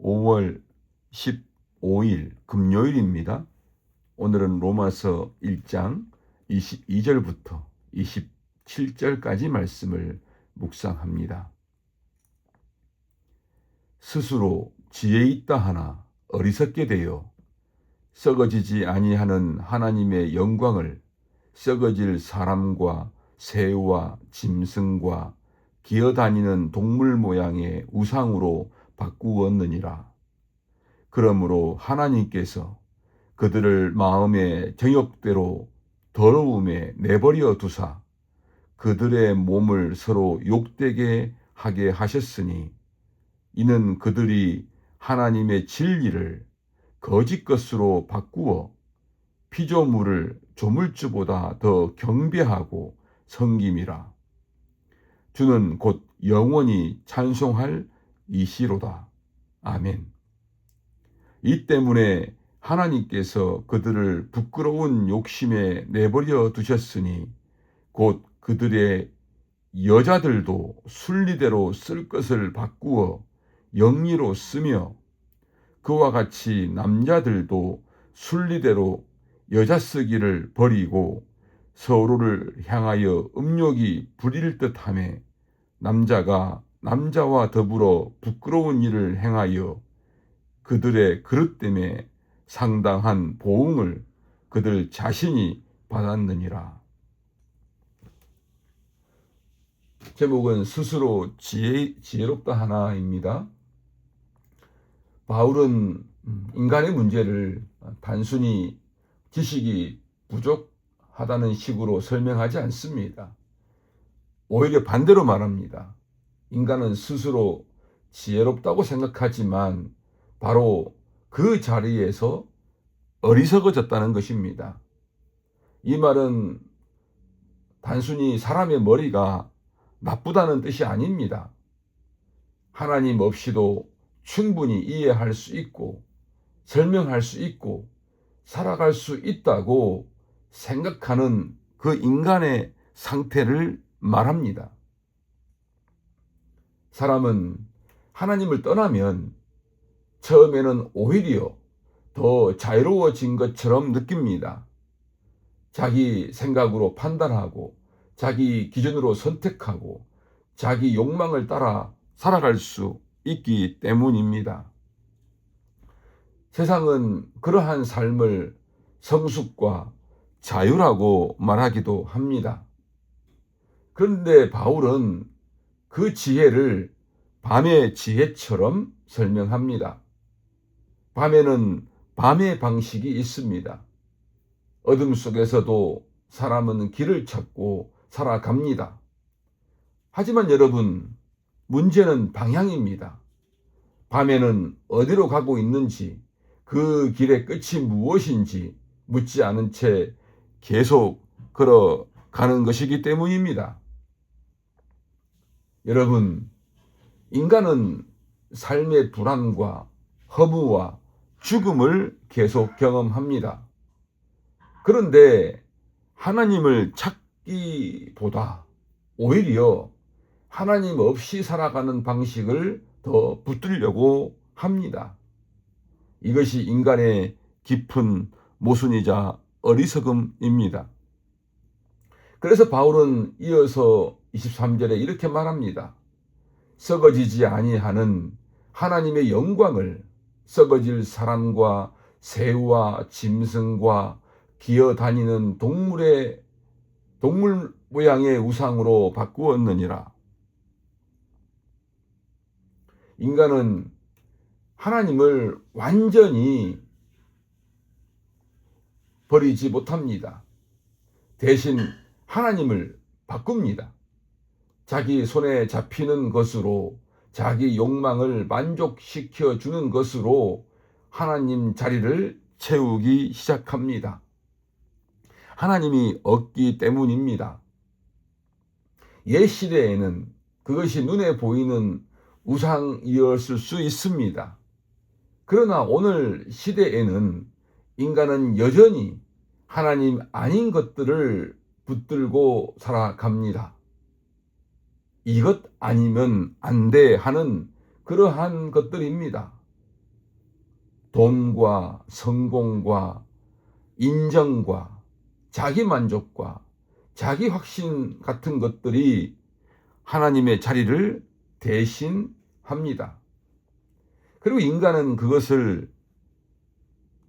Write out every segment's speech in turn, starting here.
5월 15일 금요일입니다. 오늘은 로마서 1장 22절부터 27절까지 말씀을 묵상합니다. 스스로 지혜 있다 하나 어리석게 되어 썩어지지 아니하는 하나님의 영광을 썩어질 사람과 새와 짐승과 기어다니는 동물 모양의 우상으로 바꾸었느니라. 그러므로 하나님께서 그들을 마음의 정욕대로 더러움에 내버려 두사 그들의 몸을 서로 욕되게 하게 하셨으니 이는 그들이 하나님의 진리를 거짓 것으로 바꾸어 피조물을 조물주보다 더 경배하고 섬김이라. 주는 곧 영원히 찬송할 이시로다. 아멘. 이 때문에 하나님께서 그들을 부끄러운 욕심에 내버려 두셨으니 곧 그들의 여자들도 순리대로 쓸 것을 바꾸어 영리로 쓰며 그와 같이 남자들도 순리대로 여자 쓰기를 버리고 서로를 향하여 음욕이 부릴 듯하며 남자가 남자와 더불어 부끄러운 일을 행하여 그들의 그릇됨에 상당한 보응을 그들 자신이 받았느니라. 제목은 스스로 지혜롭다 하나입니다. 바울은 인간의 문제를 단순히 지식이 부족하다는 식으로 설명하지 않습니다. 오히려 반대로 말합니다. 인간은 스스로 지혜롭다고 생각하지만 바로 그 자리에서 어리석어졌다는 것입니다. 이 말은 단순히 사람의 머리가 나쁘다는 뜻이 아닙니다. 하나님 없이도 충분히 이해할 수 있고 설명할 수 있고 살아갈 수 있다고 생각하는 그 인간의 상태를 말합니다. 사람은 하나님을 떠나면 처음에는 오히려 더 자유로워진 것처럼 느낍니다. 자기 생각으로 판단하고 자기 기준으로 선택하고 자기 욕망을 따라 살아갈 수 있기 때문입니다. 세상은 그러한 삶을 성숙과 자유라고 말하기도 합니다. 그런데 바울은 그 지혜를 밤의 지혜처럼 설명합니다. 밤에는 밤의 방식이 있습니다. 어둠 속에서도 사람은 길을 찾고 살아갑니다. 하지만 여러분, 문제는 방향입니다. 밤에는 어디로 가고 있는지, 그 길의 끝이 무엇인지 묻지 않은 채 계속 걸어가는 것이기 때문입니다. 여러분, 인간은 삶의 불안과 허무와 죽음을 계속 경험합니다. 그런데 하나님을 찾기보다 오히려 하나님 없이 살아가는 방식을 더 붙들려고 합니다. 이것이 인간의 깊은 모순이자 어리석음입니다. 그래서 바울은 이어서 23절에 이렇게 말합니다. 썩어지지 아니하는 하나님의 영광을 썩어질 사람과 새와 짐승과 기어다니는 동물 모양의 우상으로 바꾸었느니라. 인간은 하나님을 완전히 버리지 못합니다. 대신 하나님을 바꿉니다. 자기 손에 잡히는 것으로 자기 욕망을 만족시켜 주는 것으로 하나님 자리를 채우기 시작합니다. 하나님이 없기 때문입니다. 옛 시대에는 그것이 눈에 보이는 우상이었을 수 있습니다. 그러나 오늘 시대에는 인간은 여전히 하나님 아닌 것들을 붙들고 살아갑니다. 이것 아니면 안 돼 하는 그러한 것들입니다. 돈과 성공과 인정과 자기 만족과 자기 확신 같은 것들이 하나님의 자리를 대신합니다. 그리고 인간은 그것을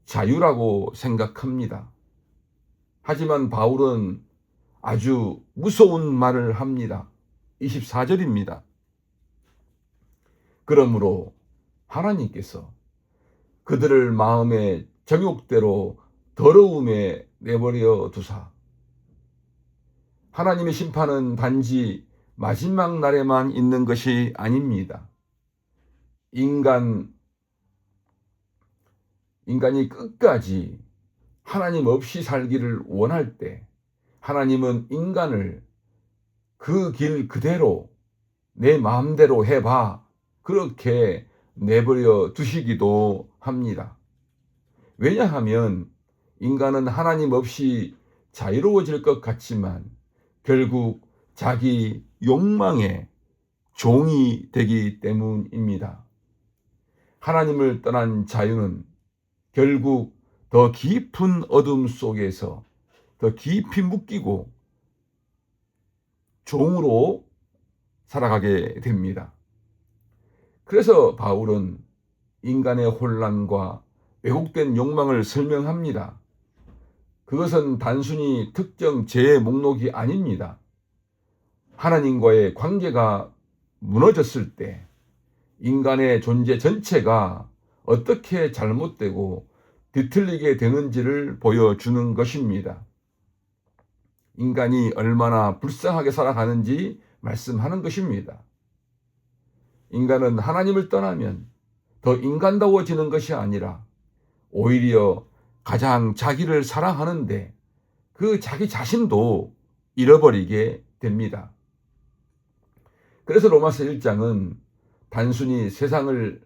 자유라고 생각합니다. 하지만 바울은 아주 무서운 말을 합니다. 24절입니다. 그러므로 하나님께서 그들을 마음의 정욕대로 더러움에 내버려 두사. 하나님의 심판은 단지 마지막 날에만 있는 것이 아닙니다. 인간이 끝까지 하나님 없이 살기를 원할 때 하나님은 인간을 그 길 그대로 내 마음대로 해봐 그렇게 내버려 두시기도 합니다. 왜냐하면 인간은 하나님 없이 자유로워질 것 같지만 결국 자기 욕망의 종이 되기 때문입니다. 하나님을 떠난 자유는 결국 더 깊은 어둠 속에서 더 깊이 묶이고 종으로 살아가게 됩니다. 그래서 바울은 인간의 혼란과 왜곡된 욕망을 설명합니다. 그것은 단순히 특정 죄의 목록이 아닙니다. 하나님과의 관계가 무너졌을 때 인간의 존재 전체가 어떻게 잘못되고 뒤틀리게 되는지를 보여주는 것입니다. 인간이 얼마나 불쌍하게 살아가는지 말씀하는 것입니다. 인간은 하나님을 떠나면 더 인간다워지는 것이 아니라 오히려 가장 자기를 사랑하는데 그 자기 자신도 잃어버리게 됩니다. 그래서 로마서 1장은 단순히 세상을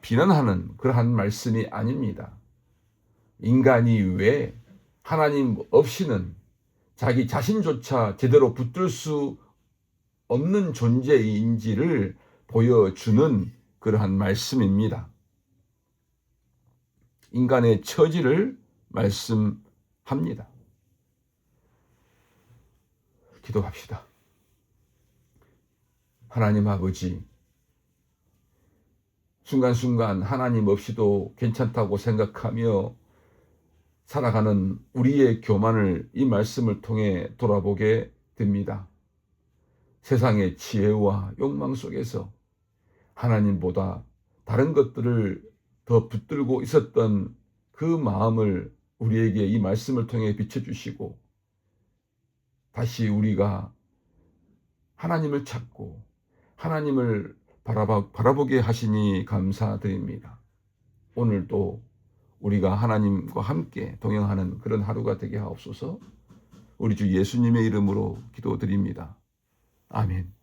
비난하는 그러한 말씀이 아닙니다. 인간이 왜 하나님 없이는 자기 자신조차 제대로 붙들 수 없는 존재인지를 보여주는 그러한 말씀입니다. 인간의 처지를 말씀합니다. 기도합시다. 하나님 아버지, 순간순간 하나님 없이도 괜찮다고 생각하며 살아가는 우리의 교만을 이 말씀을 통해 돌아보게 됩니다. 세상의 지혜와 욕망 속에서 하나님보다 다른 것들을 더 붙들고 있었던 그 마음을 우리에게 이 말씀을 통해 비춰주시고 다시 우리가 하나님을 찾고 하나님을 바라보게 하시니 감사드립니다. 오늘도 우리가 하나님과 함께 동행하는 그런 하루가 되게 하옵소서. 우리 주 예수님의 이름으로 기도드립니다. 아멘.